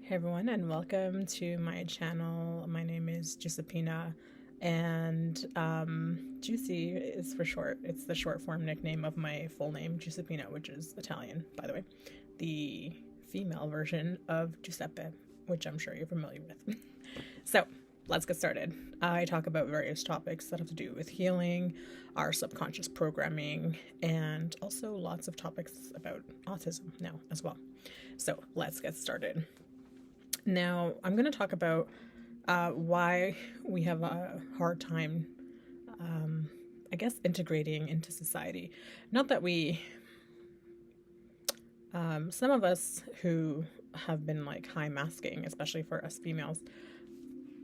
Hey everyone, and welcome to my channel. My name is Giuseppina, and Giusi is for short. It's the short form nickname of my full name, Giuseppina, which is Italian, by the way. The female version of Giuseppe, which I'm sure you're familiar with. So, let's get started. I talk about various topics that have to do with healing, our subconscious programming, and also lots of topics about autism now as well. So, let's get started. Now, I'm going to talk about why we have a hard time, integrating into society. Not that some of us who have been high masking, especially for us females,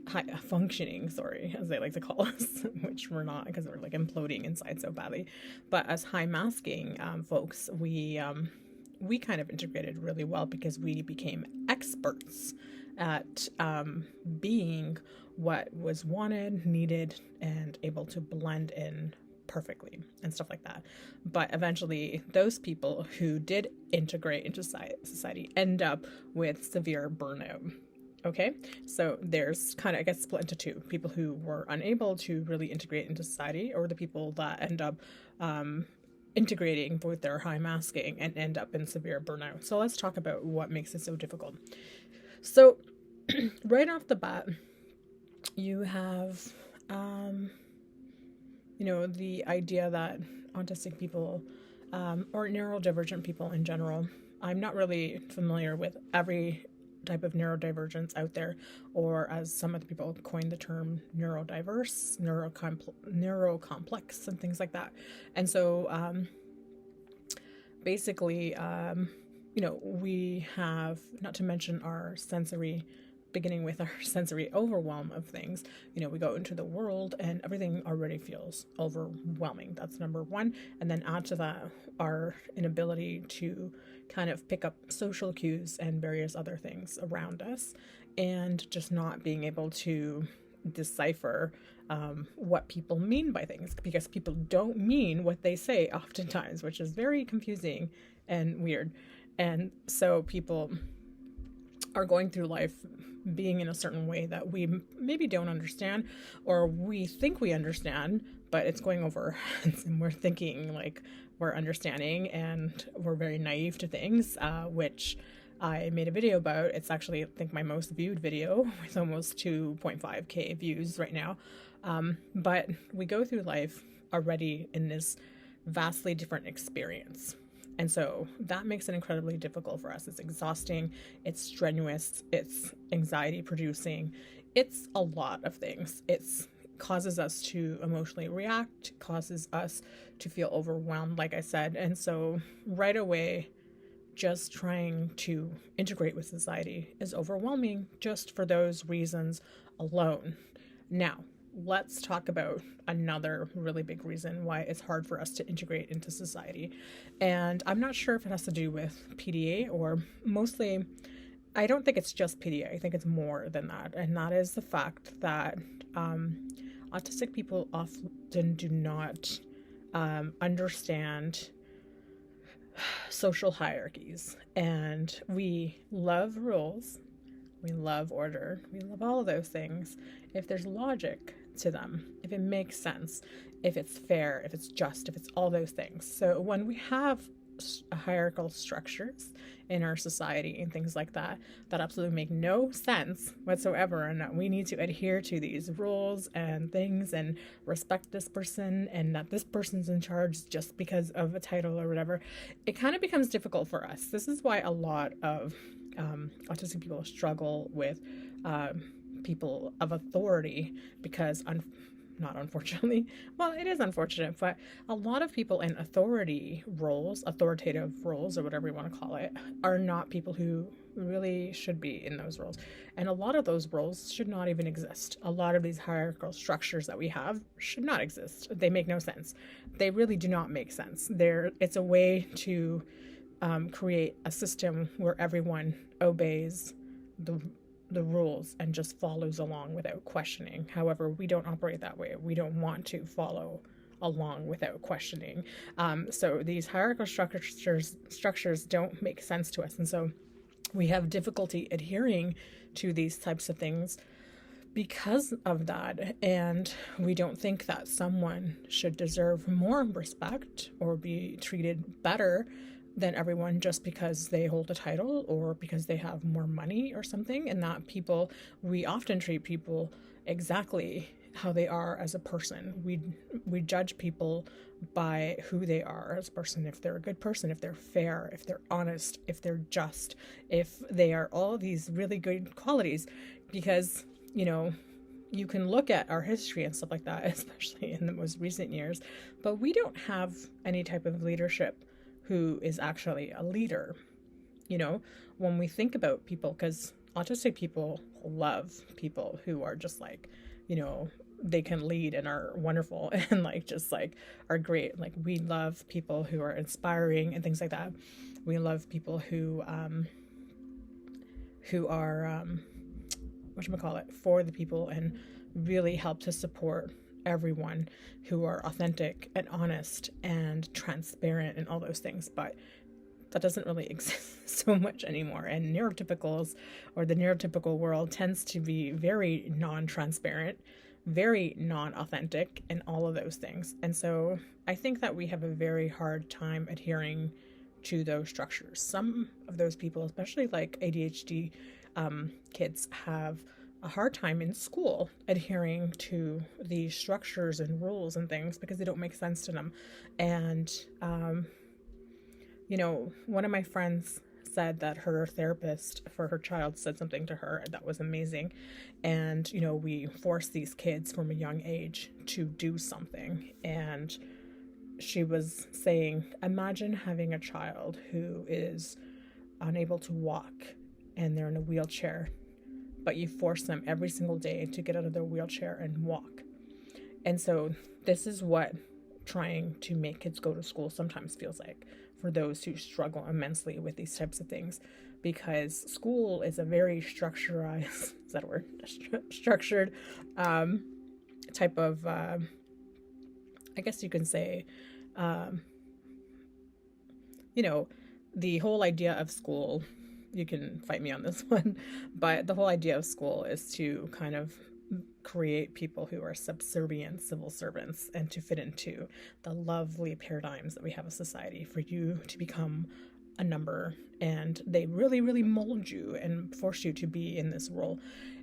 high functioning, as they like to call us, which we're not because we're imploding inside so badly. But as high masking folks, we kind of integrated really well because we became experts at being what was wanted, needed, and able to blend in perfectly and stuff like that. But eventually, those people who did integrate into society end up with severe burnout. Okay, so there's it gets split into two: people who were unable to really integrate into society, or the people that end up integrating with their high masking and end up in severe burnout. So let's talk about what makes it so difficult. So right off the bat, you have, the idea that autistic people or neurodivergent people in general, I'm not really familiar with every type of neurodivergence out there, or as some of the people coined the term, neurodiverse, neurocomplex, and things like that. And so basically, we have, not to mention our sensory, beginning with our sensory overwhelm of things. We go into the world and everything already feels overwhelming. That's number one. And then add to that our inability to kind of pick up social cues and various other things around us, and just not being able to decipher what people mean by things, because people don't mean what they say oftentimes, which is very confusing and weird. And so people are going through life being in a certain way that we maybe don't understand, or we think we understand, but it's going over our heads, and we're thinking we're understanding, and we're very naive to things, which I made a video about. It's actually, I think, my most viewed video with almost 2.5k views right now. But we go through life already in this vastly different experience. And so that makes it incredibly difficult for us. It's exhausting, it's strenuous, it's anxiety producing, it's a lot of things. It causes us to emotionally react, causes us to feel overwhelmed, like I said. And so right away, just trying to integrate with society is overwhelming just for those reasons alone. Now, let's talk about another really big reason why it's hard for us to integrate into society. And I'm not sure if it has to do with PDA, or mostly, I don't think it's just PDA. I think it's more than that. And that is the fact that autistic people often do not understand social hierarchies. And we love rules, we love order, we love all of those things if there's logic to them, if it makes sense, if it's fair, if it's just, if it's all those things. So when we have hierarchical structures in our society and things like that absolutely make no sense whatsoever, and that we need to adhere to these rules and things and respect this person, and that this person's in charge just because of a title or whatever, it kind of becomes difficult for us. This is why a lot of autistic people struggle with people of authority, because not unfortunately, well, it is unfortunate, but a lot of people in authoritative roles, or whatever you want to call it, are not people who really should be in those roles. And a lot of those roles should not even exist. A lot of these hierarchical structures that we have should not exist. They make no sense. They really do not make sense. It's a way to create a system where everyone obeys the rules and just follows along without questioning. However, we don't operate that way. We don't want to follow along without questioning. So these hierarchical structures don't make sense to us. And so we have difficulty adhering to these types of things because of that. And we don't think that someone should deserve more respect or be treated better than everyone just because they hold a title or because they have more money or something. And that we often treat people exactly how they are as a person. We judge people by who they are as a person, if they're a good person, if they're fair, if they're honest, if they're just, if they are all these really good qualities. Because, you can look at our history and stuff like that, especially in the most recent years, but we don't have any type of leadership who is actually a leader. When we think about people, because autistic people love people who are just like, they can lead and are wonderful and are great. Like, we love people who are inspiring and things like that. We love people who are whatchamacallit, for the people and really help to support everyone, who are authentic and honest and transparent and all those things. But that doesn't really exist so much anymore. And neurotypicals, or the neurotypical world, tends to be very non-transparent, very non-authentic, and all of those things. And so I think that we have a very hard time adhering to those structures. Some of those people, especially like ADHD kids, have a hard time in school adhering to the structures and rules and things because they don't make sense to them. And, one of my friends said that her therapist for her child said something to her that was amazing. And, we force these kids from a young age to do something. And she was saying, imagine having a child who is unable to walk and they're in a wheelchair, but you force them every single day to get out of their wheelchair and walk. And so this is what trying to make kids go to school sometimes feels like for those who struggle immensely with these types of things, because school is a very structured type of, I guess you can say, the whole idea of school, you can fight me on this one, but the whole idea of school is to kind of create people who are subservient civil servants and to fit into the lovely paradigms that we have as society for you to become a number. And they really, really mold you and force you to be in this role.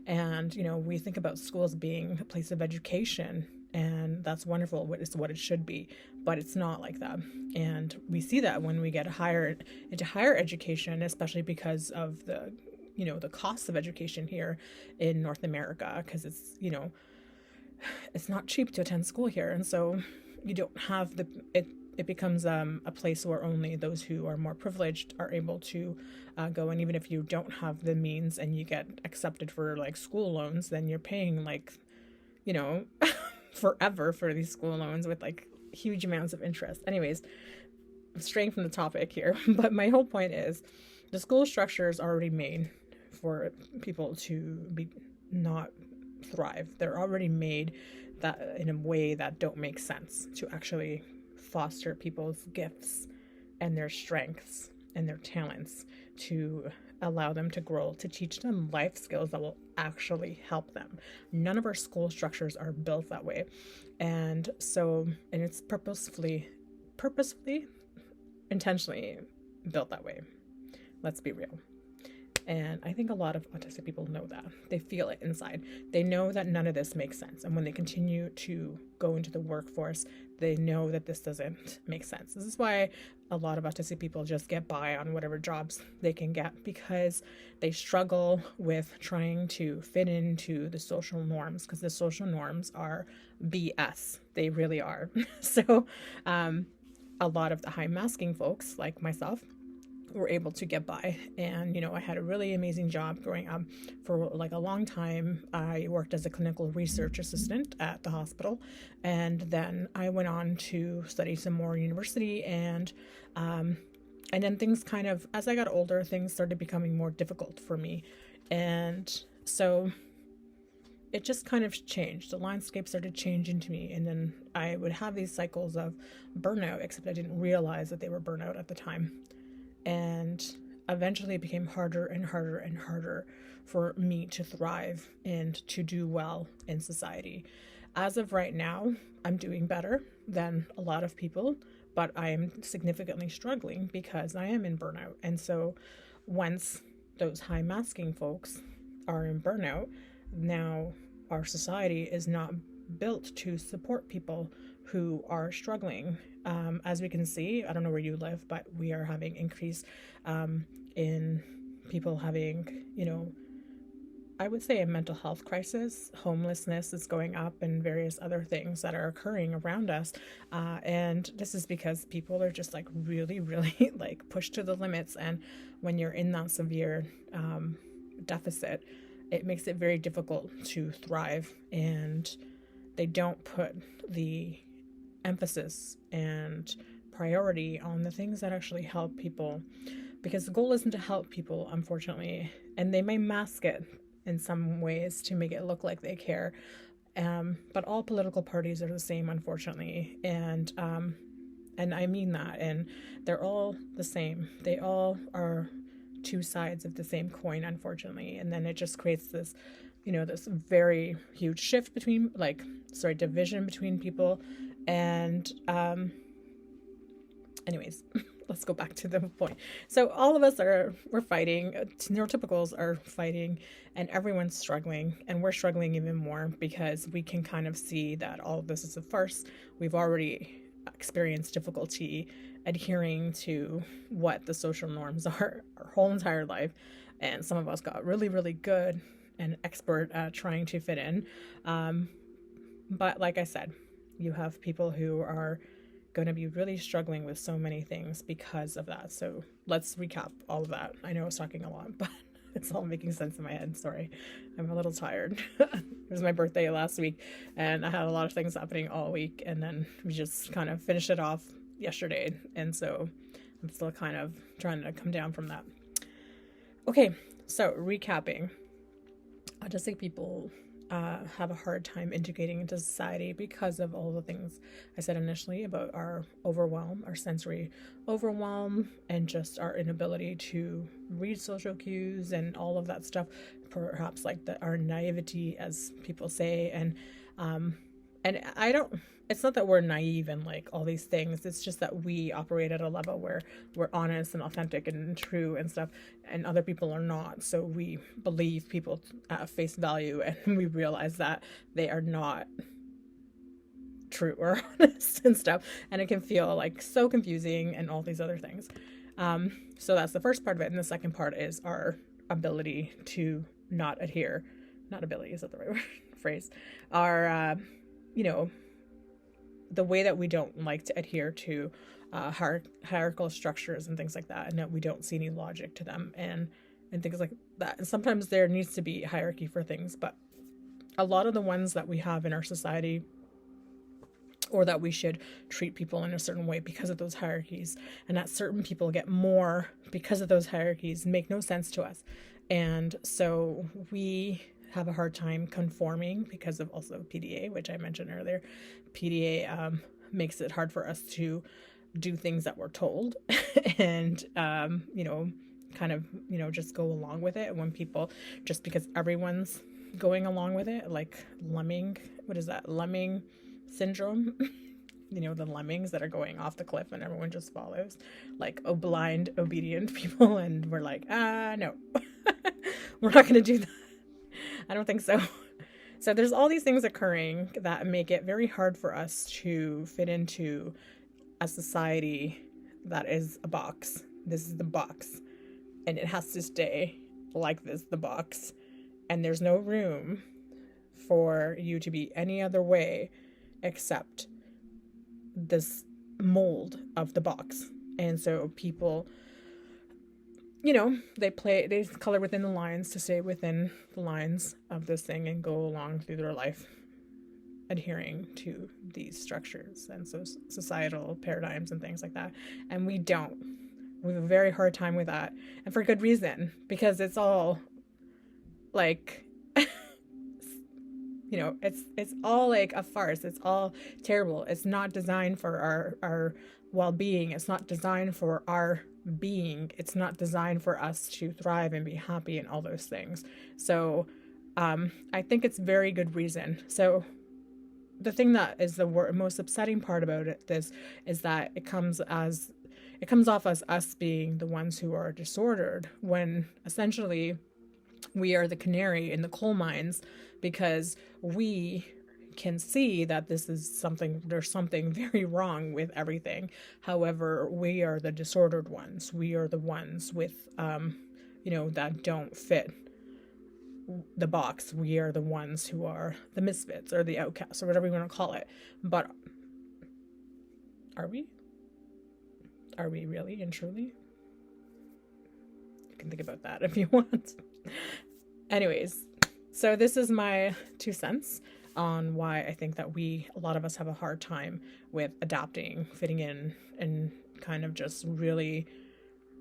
And, we think about schools being a place of education, and that's wonderful. It's what it should be, but it's not like that. And we see that when we get hired into higher education, especially because of the cost of education here in North America, because it's, it's not cheap to attend school here. And so you don't have it becomes a place where only those who are more privileged are able to go. And even if you don't have the means and you get accepted for like school loans, then you're paying forever for these school loans with like huge amounts of interest. Anyways, I'm straying from the topic here, but my whole point is the school structure is already made for people to not thrive. They're already made that in a way that don't make sense to actually foster people's gifts and their strengths and their talents, to allow them to grow, to teach them life skills that will actually help them. None of our school structures are built that way. And it's purposefully, intentionally built that way. Let's be real. And I think a lot of autistic people know that. They feel it inside. They know that none of this makes sense. And when they continue to go into the workforce, they know that this doesn't make sense. This is why a lot of autistic people just get by on whatever jobs they can get, because they struggle with trying to fit into the social norms, because the social norms are BS. They really are. So a lot of the high masking folks like myself were able to get by. And, I had a really amazing job growing up for like a long time. I worked as a clinical research assistant at the hospital. And then I went on to study some more university. And then things kind of, as I got older, things started becoming more difficult for me. And so it just kind of changed. The landscape started changing to me. And then I would have these cycles of burnout, except I didn't realize that they were burnout at the time. And eventually it became harder and harder and harder for me to thrive and to do well in society. As of right now, I'm doing better than a lot of people, but I am significantly struggling because I am in burnout. And so once those high masking folks are in burnout, now our society is not built to support people who are struggling. As we can see, I don't know where you live, but we are having increase in people having, I would say a mental health crisis. Homelessness is going up and various other things that are occurring around us. And this is because people are just like really, really like pushed to the limits. And when you're in that severe deficit, it makes it very difficult to thrive. And they don't put the emphasis and priority on the things that actually help people, because the goal isn't to help people, unfortunately, and they may mask it in some ways to make it look like they care, but all political parties are the same, unfortunately, and I mean that, and they're all the same. They all are two sides of the same coin, unfortunately, and then it just creates this this very huge shift between division between people. And anyways, let's go back to the point. So all of us we're fighting. Neurotypicals are fighting, and everyone's struggling, and we're struggling even more because we can kind of see that all of this is a farce. We've already experienced difficulty adhering to what the social norms are our whole entire life, and some of us got really, really good and expert at trying to fit in. But like I said, you have people who are going to be really struggling with so many things because of that. So let's recap all of that. I know I was talking a lot, but it's all making sense in my head. Sorry, I'm a little tired. It was my birthday last week, and I had a lot of things happening all week, and then we just kind of finished it off yesterday, and so I'm still kind of trying to come down from that. Okay, so recapping. Autistic people have a hard time integrating into society because of all the things I said initially about our overwhelm, our sensory overwhelm, and just our inability to read social cues and all of that stuff. Perhaps like our naivety, as people say, and I don't. It's not that we're naive and like all these things. It's just that we operate at a level where we're honest and authentic and true and stuff, and other people are not. So we believe people at face value, and we realize that they are not true or honest and stuff. And it can feel like so confusing and all these other things. So that's the first part of it. And the second part is our ability to not adhere. Not ability, is that the right phrase? Our, the way that we don't like to adhere to hierarchical structures and things like that, and that we don't see any logic to them and things like that. And sometimes there needs to be hierarchy for things, but a lot of the ones that we have in our society, or that we should treat people in a certain way because of those hierarchies, and that certain people get more because of those hierarchies, make no sense to us. And so we have a hard time conforming because of also PDA, which I mentioned earlier. PDA makes it hard for us to do things that we're told and, just go along with it. When people, just because everyone's going along with it, like lemming syndrome, the lemmings that are going off the cliff and everyone just follows, like blind, obedient people. And we're like, no, we're not going to do that. I don't think so. So there's all these things occurring that make it very hard for us to fit into a society that is a box. This is the box, and it has to stay like this, the box. And there's no room for you to be any other way except this mold of the box. And so people, they color within the lines to stay within the lines of this thing and go along through their life adhering to these structures and so societal paradigms and things like that. And we don't. We have a very hard time with that, and for good reason, because it's all like it's all like a farce. It's all terrible. It's not designed for our well-being. It's not designed for our being. It's not designed for us to thrive and be happy and all those things. So I think it's very good reason. So the thing that is the most upsetting part about this is that it comes off as us being the ones who are disordered, when essentially we are the canary in the coal mines, because we can see that there's something very wrong with everything. However, we are the disordered ones. We are the ones with, that don't fit the box. We are the ones who are the misfits or the outcasts or whatever you want to call it. But are we? Are we really and truly? You can think about that if you want. Anyways, so this is my 2 cents on why I think that a lot of us have a hard time with adapting, fitting in, and kind of just really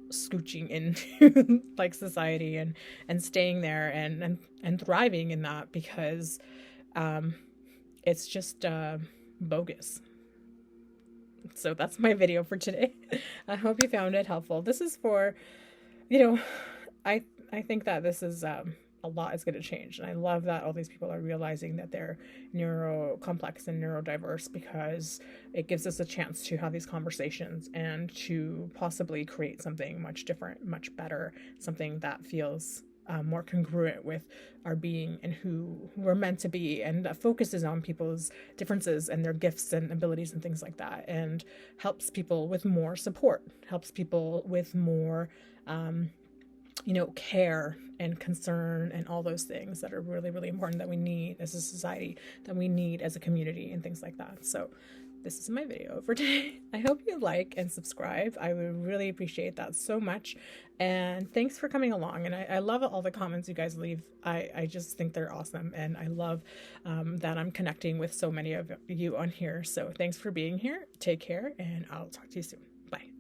scooching into like society and staying there and thriving in that, because it's just bogus. So that's my video for today. I hope you found it helpful. This is for, I think that this is a lot is going to change. And I love that all these people are realizing that they're complex and neurodiverse, because it gives us a chance to have these conversations and to possibly create something much different, much better, something that feels more congruent with our being and who we're meant to be, and that focuses on people's differences and their gifts and abilities and things like that, and helps people with more support, helps people with more care and concern and all those things that are really, really important, that we need as a society, that we need as a community and things like that. So this is my video for today. I hope you like and subscribe. I would really appreciate that so much. And thanks for coming along. And I love all the comments you guys leave. I just think they're awesome. And I love that I'm connecting with so many of you on here. So thanks for being here. Take care, and I'll talk to you soon. Bye.